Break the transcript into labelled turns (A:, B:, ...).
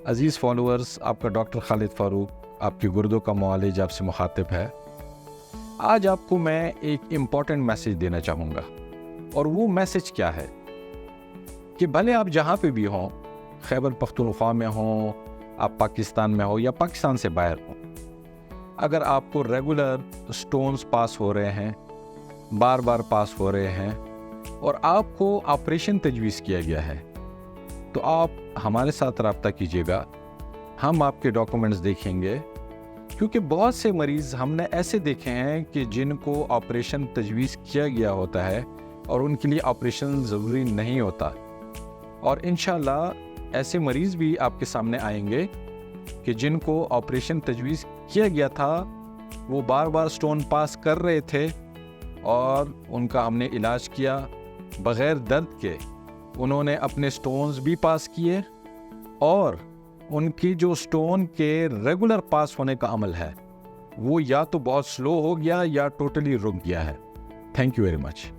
A: عزیز followers, آپ کا doctor خالد فاروق آپ کے گردوں کا معالج آپ سے مخاطب ہے۔ آج آپ کو میں ایک امپورٹنٹ میسیج دینا چاہوں گا، اور وہ میسیج کیا ہے کہ بھلے آپ جہاں پہ بھی ہوں، خیبر پختونخوا میں ہوں، آپ پاکستان میں ہو یا پاکستان سے باہر ہوں، اگر آپ کو ریگولر سٹونز پاس ہو رہے ہیں، بار بار پاس ہو رہے ہیں، اور آپ کو آپریشن تجویز کیا گیا ہے، تو آپ ہمارے ساتھ رابطہ کیجیے گا۔ ہم آپ کے ڈاکومنٹس دیکھیں گے، کیونکہ بہت سے مریض ہم نے ایسے دیکھے ہیں کہ جن کو آپریشن تجویز کیا گیا ہوتا ہے اور ان کے لیے آپریشن ضروری نہیں ہوتا، اور انشاءاللہ ایسے مریض بھی آپ کے سامنے آئیں گے کہ جن کو آپریشن تجویز کیا گیا تھا، وہ بار بار سٹون پاس کر رہے تھے، اور ان کا ہم نے علاج کیا بغیر درد کے۔ انہوں نے اپنے سٹونز بھی پاس کیے، اور ان کی جو سٹون کے ریگولر پاس ہونے کا عمل ہے وہ یا تو بہت سلو ہو گیا یا ٹوٹلی رک گیا ہے۔ Thank you very much.